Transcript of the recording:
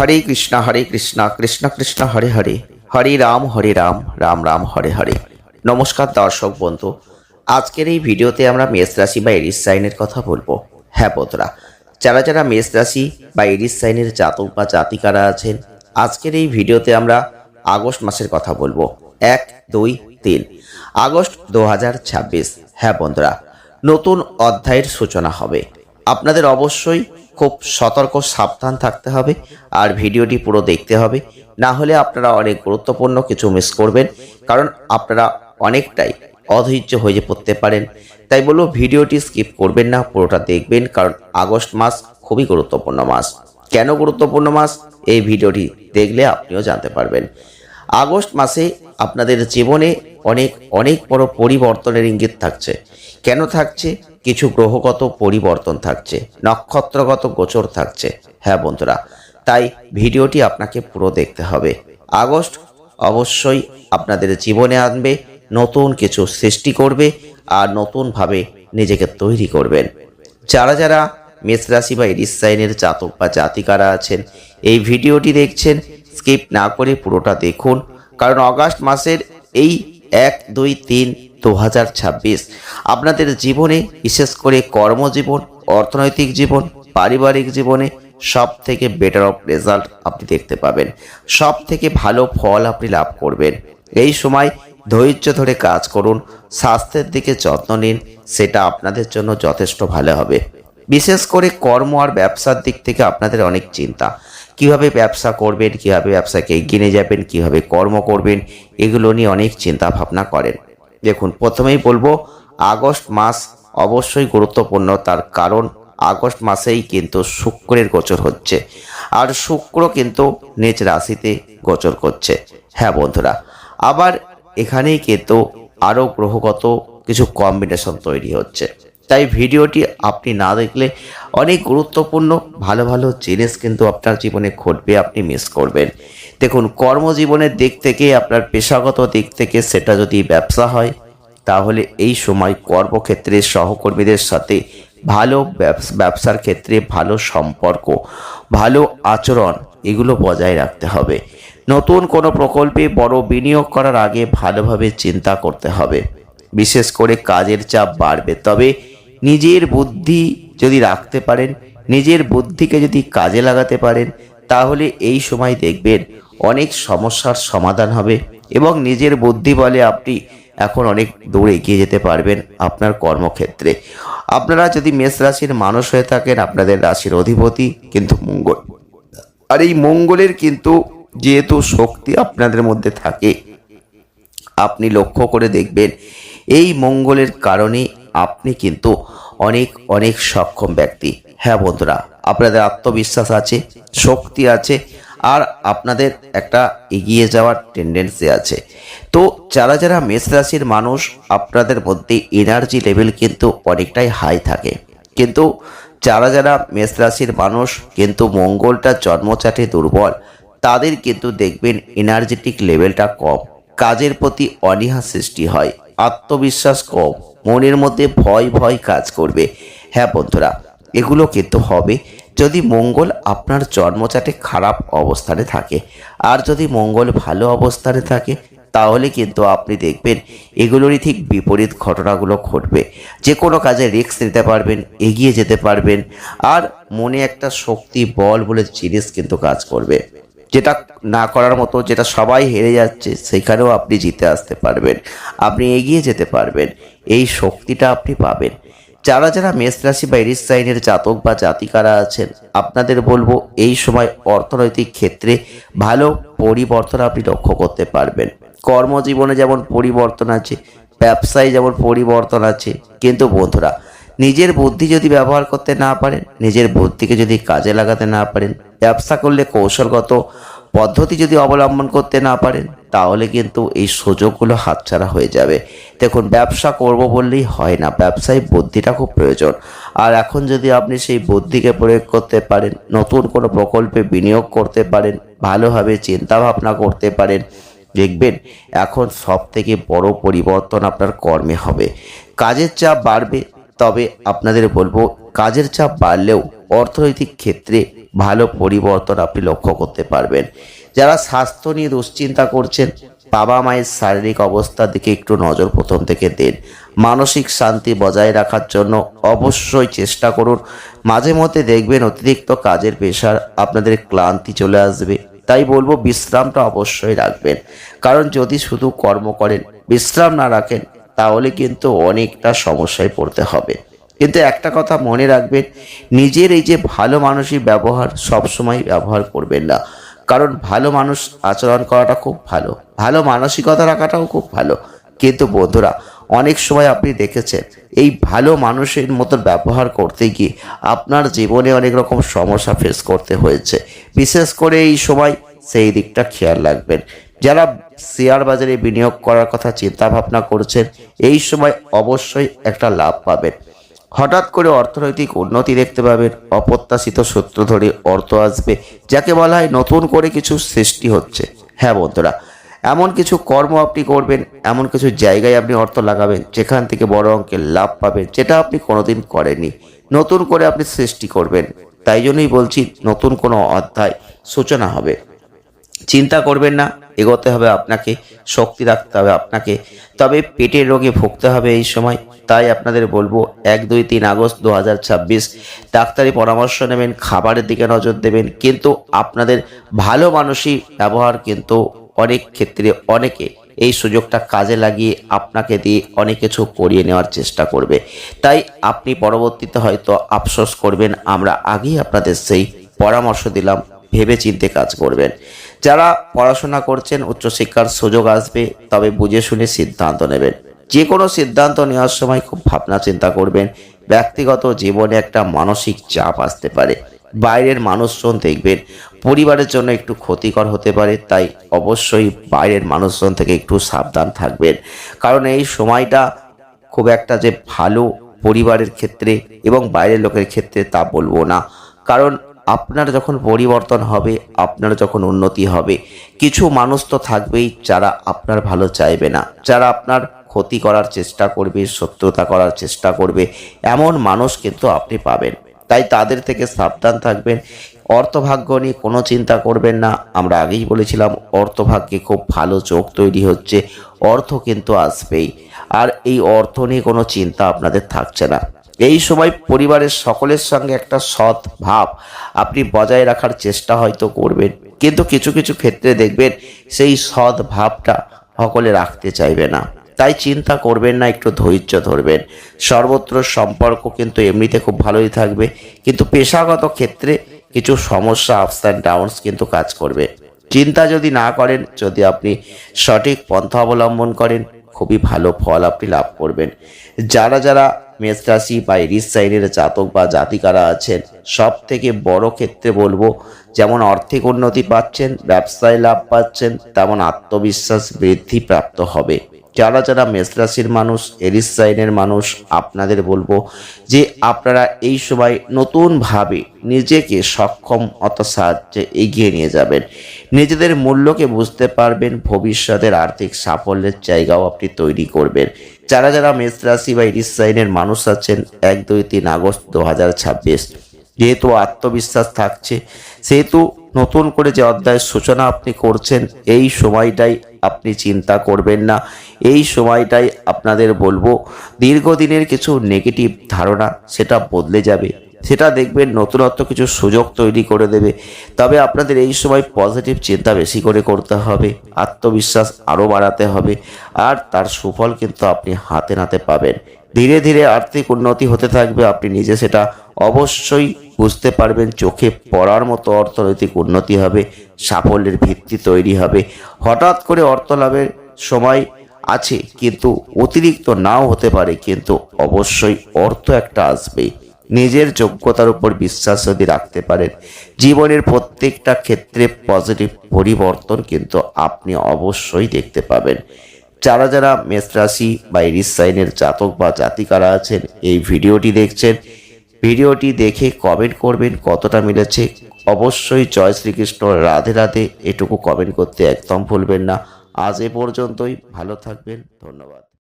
হরে কৃষ্ণ কৃষ্ণ কৃষ্ণ হরে হরে, হরে রাম রাম রাম হরে হরে। নমস্কার দর্শক বন্ধু, আজকের এই ভিডিওতে আমরা মেষ রাশি বা এরিস সাইনের কথা বলবো। হ্যাঁ বন্ধুরা, যারা যারা মেষ রাশি বা এরিস সাইনের জাতক বা জাতিকারা আছেন, আজকের এই ভিডিওতে আমরা আগস্ট মাসের কথা বলবো। 1, 2, 3 আগস্ট 2026। হ্যাঁ বন্ধুরা, নতুন অধ্যায়ের সূচনা হবে। আপনাদের অবশ্যই খুব সতর্ক সাবধান থাকতে হবে আর ভিডিওটি পুরো দেখতে হবে, না হলে আপনারা অনেক গুরুত্বপূর্ণ কিছু মিস করবেন, কারণ আপনারা অনেকটাই অধৈর্য হয়ে পড়তে পারেন। তাই বলবো ভিডিওটি স্কিপ করবেন না, পুরোটা দেখবেন, কারণ আগস্ট মাস খুবই গুরুত্বপূর্ণ মাস। কেন গুরুত্বপূর্ণ মাস, এই ভিডিওটি দেখলে আপনিও জানতে পারবেন। আগস্ট মাসে আপনাদের জীবনে অনেক অনেক বড় পরিবর্তনের ইঙ্গিত থাকছে। কেন থাকছে? কিছু গ্রহগত পরিবর্তন থাকছে, নক্ষত্রগত গোচর থাকছে। হ্যাঁ বন্ধুরা, তাই ভিডিওটি আপনাকে পুরো দেখতে হবে। আগস্ট অবশ্যই আপনাদের জীবনে আনবে, নতুন কিছু সৃষ্টি করবে আর নতুনভাবে নিজেকে তৈরি করবেন। যারা যারা মেষ রাশি বা এরিস সাইনের জাতক বা জাতিকারা আছেন, এই ভিডিওটি দেখছেন, স্কিপ না করে পুরোটা দেখুন, কারণ আগস্ট মাসের এই 1, 2, 3, 2026 আপনাদের জীবনে, বিশেষ করে কর্মজীবন, অর্থনৈতিক জীবন, পারিবারিক জীবনে সব থেকে বেটার অফ রেজাল্ট আপনি দেখতে পাবেন, সব থেকে ভালো ফল আপনি লাভ করবেন। এই সময় ধৈর্য ধরে কাজ করুন, স্বাস্থ্যের দিকে যত্ন নিন, সেটা আপনাদের জন্য যথেষ্ট ভালো হবে। বিশেষ করে কর্ম আর ব্যবসার দিক থেকে আপনাদের অনেক চিন্তা, কিভাবে ব্যবসা করবেন, কিভাবে ব্যবসাকে এগিয়ে নিয়ে যাবেন, কিভাবে কর্ম করবেন, এগুলো নিয়ে অনেক চিন্তা ভাবনা করেন। দেখুন, প্রথমেই বলবো আগস্ট মাস অবশ্যই গুরুত্বপূর্ণ, তার কারণ আগস্ট মাসেই কিন্তু শুক্রের গোচর হচ্ছে, আর শুক্র কিন্তু নিজ রাশিতে গোচর করছে। হ্যাঁ বন্ধুরা, আবার এখানেই কিন্তু আরও গ্রহগত কিছু কম্বিনেশন তৈরি হচ্ছে। তাই ভিডিওটি আপনি না দেখলে অনেক গুরুত্বপূর্ণ ভালো ভালো জিনিস কিন্তু আপনার জীবনে ঘটবে, আপনি মিস করবেন। দেখুন, কর্মজীবনের দিক থেকে, আপনার পেশাগত দিক থেকে, সেটা যদি ব্যবসা হয়, তাহলে এই সময় কর্মক্ষেত্রে সহকর্মীদের সাথে ভালো ব্যবসার ক্ষেত্রে ভালো সম্পর্ক, ভালো আচরণ, এগুলো বজায় রাখতে হবে। নতুন কোনো প্রকল্পে বড় বিনিয়োগ করার আগে ভালোভাবে চিন্তা করতে হবে। বিশেষ করে কাজের চাপ বাড়বে, তবে নিজের বুদ্ধি যদি রাখতে পারেন, নিজের বুদ্ধিকে যদি কাজে লাগাতে পারেন, তাহলে এই সময় দেখবেন অনেক সমস্যার সমাধান হবে এবং নিজের বুদ্ধি বলে আপনি এখন অনেক দূর এগিয়ে যেতে পারবেন আপনার কর্মক্ষেত্রে। আপনারা যদি মেষ রাশির মানুষ হয়ে থাকেন, আপনাদের রাশির অধিপতি কিন্তু মঙ্গল, আর এই মঙ্গলের কিন্তু যেহেতু শক্তি আপনাদের মধ্যে থাকে, আপনি লক্ষ্য করে দেখবেন এই মঙ্গলের কারণে আপনি কিন্তু অনেক অনেক সক্ষম ব্যক্তি। হ্যাঁ বন্ধুরা, আপনাদের আত্মবিশ্বাস আছে, শক্তি আছে, আর আপনাদের একটা এগিয়ে যাওয়ার টেন্ডেন্সি আছে। তো যারা যারা মেষ রাশির মানুষ, আপনাদের মধ্যে এনার্জি লেভেল কিন্তু অনেকটাই হাই থাকে। কিন্তু যারা যারা মেষ রাশির মানুষ কিন্তু মঙ্গলটা জন্মচাটে দুর্বল, তাদের কিন্তু দেখবেন এনার্জেটিক লেভেলটা কম, কাজের প্রতি অনীহা সৃষ্টি হয়, আত্মবিশ্বাস কম, মনের মধ্যে ভয় ভয় কাজ করবে। হ্যাঁ বন্ধুরা, এগুলো কিন্তু হবে যদি মঙ্গল আপনার জন্মচাটে খারাপ অবস্থানে থাকে। আর যদি মঙ্গল ভালো অবস্থানে থাকে, তাহলে কিন্তু আপনি দেখবেন এগুলোরই ঠিক বিপরীত ঘটনাগুলো ঘটবে। যে কোনো কাজে রিস্ক নিতে পারবেন, এগিয়ে যেতে পারবেন, আর মনে একটা শক্তি, বল বলে জিনিস কিন্তু কাজ করবে, যেটা না করার মতো, যেটা সবাই হেরে যাচ্ছে সেখানেও আপনি জিতে আসতে পারবেন, আপনি এগিয়ে যেতে পারবেন, এই শক্তিটা আপনি পাবেন। যারা যারা মেষ রাশি বা এরিস সাইনের জাতক বা জাতিকারা আছেন, আপনাদের বলবো এই সময় অর্থনৈতিক ক্ষেত্রে ভালো পরিবর্তন আপনি লক্ষ্য করতে পারবেন। কর্মজীবনে যেমন পরিবর্তন আছে, ব্যবসায় যেমন পরিবর্তন আছে, কিন্তু বন্ধুরা নিজের বুদ্ধি যদি ব্যবহার করতে না পারেন, নিজের বুদ্ধিকে যদি কাজে লাগাতে না পারেন, ব্যবসা করলে কৌশলগত পদ্ধতি যদি অবলম্বন করতে না পারেন, তাহলে কিন্তু এই সুযোগগুলো হাতছাড়া হয়ে যাবে। দেখুন, ব্যবসা করব বললেই হয় না, ব্যবসায় বুদ্ধিটা খুব প্রয়োজন। আর এখন যদি আপনি সেই বুদ্ধিকে প্রয়োগ করতে পারেন, নতুন কোনো প্রকল্পে বিনিয়োগ করতে পারেন, ভালোভাবে চিন্তা ভাবনা করতে পারেন, দেখবেন এখন সব থেকে বড় পরিবর্তন আপনার কর্মে হবে। কাজের চাপ বাড়বে, তবে আপনাদের বলবো কাজের চাপ বাড়লেও অর্থনৈতিক ক্ষেত্রে ভালো পরিবর্তন আপনি লক্ষ্য করতে পারবেন। যারা স্বাস্থ্য নিয়ে দুশ্চিন্তা করছেন, বাবা মায়ের শারীরিক অবস্থার দিকে একটু নজর প্রথম থেকে দিন। মানসিক শান্তি বজায় রাখার জন্য অবশ্যই চেষ্টা করুন। মাঝে মধ্যে দেখবেন অতিরিক্ত কাজের প্রেশার আপনাদের ক্লান্তি চলে আসবে, তাই বলবো বিশ্রামটা অবশ্যই রাখবেন। কারণ যদি শুধু কর্ম করেন, বিশ্রাম না রাখেন, তাহলে কিন্তু অনেকটা সমস্যায় পড়তে হবে। কিন্তু একটা কথা মনে রাখবেন, নিজের এই যে ভালো মানুষই ব্যবহার সবসময় ব্যবহার করবেন না। কারণ ভালো মানুষ আচরণ করাটা খুব ভালো, ভালো মানসিকতা রাখাটাও খুব ভালো। কিন্তু বন্ধুরা, অনেক সময় আপনি দেখেছেন এই ভালো মানুষের মতো ব্যবহার করতে গিয়ে আপনার জীবনে অনেক রকম সমস্যা ফেস করতে হয়েছে। বিশেষ করে এই সময় সেই দিকটা খেয়াল রাখবেন। যারা শেয়ার বাজারে বিনিয়োগ করার কথা চিন্তা ভাবনা করছেন, এই সময় অবশ্যই একটা লাভ পাবেন। হঠাৎ করে অর্থনৈতিক উন্নতি দেখতে পাবেন। অপ্রত্যাশিত সূত্র ধরে অর্থ আসবে, যাকে বলা হয় নতুন করে কিছু সৃষ্টি হচ্ছে। হ্যাঁ বন্ধুরা, এমন কিছু কর্ম আপনি করবেন, এমন কিছু জায়গায় আপনি অর্থ লাগাবেন যেখান থেকে বড় অঙ্কের লাভ পাবেন, যেটা আপনি কোনোদিন করেননি। নতুন করে আপনি সৃষ্টি করবেন। তাই জন্যই বলছি, নতুন কোনো অধ্যায় সূচনা হবে। চিন্তা করবেন না, এগোতে হবে আপনাকে, শক্তি রাখতে হবে আপনাকে। তবে পেটের রোগে ভুগতে হবে এই সময়। তাই আপনাদের বলবো 1-2-3 আগস্ট 2026 ডাক্তারি পরামর্শ নেবেন, খাবারের দিকে নজর দেবেন। কিন্তু আপনাদের ভালো মানসিক ব্যবহার কিন্তু অনেক ক্ষেত্রে অনেকে এই সুযোগটা কাজে লাগিয়ে আপনাকে দিয়ে অনেক কিছু করিয়ে নেওয়ার চেষ্টা করবে। তাই আপনি পরবর্তীতে হয়তো আফসোস করবেন। আমরা আগেই আপনাদের সেই পরামর্শ দিলাম, ভেবে চিন্তে কাজ করবেন। যারা পড়াশোনা করছেন, উচ্চশিক্ষার সুযোগ আসবে, তবে বুঝে শুনে সিদ্ধান্ত নেবেন। যে কোনো সিদ্ধান্ত নেওয়ার সময় খুব ভাবনা চিন্তা করবেন। ব্যক্তিগত জীবনে একটা মানসিক চাপ আসতে পারে, বাইরের মানুষজন দেখবেন পরিবারের জন্য একটু ক্ষতিকর হতে পারে। তাই অবশ্যই বাইরের মানুষজন থেকে একটু সাবধান থাকবেন। কারণ এই সময়টা খুব একটা যে ভালো পরিবারের ক্ষেত্রে এবং বাইরের লোকের ক্ষেত্রে তা বলবো না। কারণ আপনার যখন পরিবর্তন হবে, আপনার যখন উন্নতি হবে, কিছু মানুষ তো থাকবেই যারা আপনার ভালো চাইবে না, যারা আপনার ক্ষতি করার চেষ্টা করবে, শত্রুতা করার চেষ্টা করবে। এমন মানুষ কিন্তু আপনি পাবেন। তাই তাদের থেকে সাবধান থাকবেন। অর্থভাগ্য নিয়ে কোনো চিন্তা করবেন না। আমরা আগেই বলেছিলাম অর্থভাগ্যে খুব ভালো যোগ তৈরি হচ্ছে, অর্থ কিন্তু আসবেই। আর এই অর্থ নিয়ে কোনো চিন্তা আপনাদের থাকছে না। এই সময় পরিবারের সকলের সঙ্গে একটা সৎ ভাব আপনি বজায় রাখার চেষ্টা হয়তো করবেন, কিন্তু কিছু কিছু ক্ষেত্রে দেখবেন সেই সৎ ভাবটা সকলে রাখতে চাইবে না। তাই চিন্তা করবেন না, একটু ধৈর্য ধরবেন। সর্বত্র সম্পর্ক কিন্তু এমনিতে খুব ভালোই থাকবে, কিন্তু পেশাগত ক্ষেত্রে কিছু সমস্যা, আপস অ্যান্ড ডাউনস কিন্তু কাজ করবে। চিন্তা যদি না করেন, যদি আপনি সঠিক পন্থা অবলম্বন করেন, খুবই ভালো ফল আপনি লাভ করবেন। যারা যারা মেষ রাশি বা এরিস সাইনের জাতক বা জাতিকারা আছেন, সব থেকে বড় ক্ষেত্রে বলবো, যেমন আর্থিক উন্নতি পাচ্ছেন, ব্যবসায় লাভ পাচ্ছেন, তেমন আত্মবিশ্বাস বৃদ্ধি প্রাপ্ত হবে। যারা যারা মেষ রাশির মানুষ, এরিস সাইনের মানুষ, আপনাদের বলবো যে আপনারা এই সময় নতুনভাবে নিজেকে সক্ষমতার সাহায্যে এগিয়ে নিয়ে যাবেন। নিজেদের মূল্যকে বুঝতে পারবেন, ভবিষ্যতের আর্থিক সাফল্যের জায়গাও আপনি তৈরি করবেন। যারা যারা মেষ রাশি বা এরিস সাইনের মানুষ আছেন, 1-2-3 আগস্ট 2026 যেহেতু আত্মবিশ্বাস থাকছে, সেহেতু নতুন করে যে অধ্যায়ের সূচনা আপনি করছেন, এই সময়টাই আপনি চিন্তা করবেন না। এই সময়টাই আপনাদের বলবো দীর্ঘদিনের কিছু নেগেটিভ ধারণা সেটা বদলে যাবে। সেটা দেখবেন নতুনত্ব কিছু সুযোগ তৈরি করে দেবে। তবে আপনাদের এই সময় পজিটিভ চিন্তা বেশি করে করতে হবে, আত্মবিশ্বাস আরও বাড়াতে হবে, আর তার সুফল কিন্তু আপনি হাতে নাতে পাবেন। ধীরে ধীরে আর্থিক উন্নতি হতে থাকবে, আপনি নিজে সেটা অবশ্যই বুঝতে পারবেন। চোখে পড়ার মতো অর্থনৈতিক উন্নতি হবে, সাফল্যের ভিত্তি তৈরি হবে। হঠাৎ করে অর্থ লাভের সময় আছে, কিন্তু অতিরিক্ত নাও হতে পারে, কিন্তু অবশ্যই অর্থ একটা আসবেই। নিজের যোগ্যতার উপর বিশ্বাস যদি রাখতে পারেন, জীবনের প্রত্যেকটা ক্ষেত্রে পজিটিভ পরিবর্তন কিন্তু আপনি অবশ্যই দেখতে পাবেন। যারা যারা মেষ রাশি বা এরিস সাইনের জাতক বা জাতিকারা আছেন, এই ভিডিওটি দেখছেন, ভিডিওটি দেখে কমেন্ট করবেন কতটা মিলেছে। অবশ্যই জয় শ্রীকৃষ্ণ, রাধে রাধে এটুকু কমেন্ট করতে একদম ভুলবেন না। আজ এ পর্যন্তই, ভালো থাকবেন, ধন্যবাদ।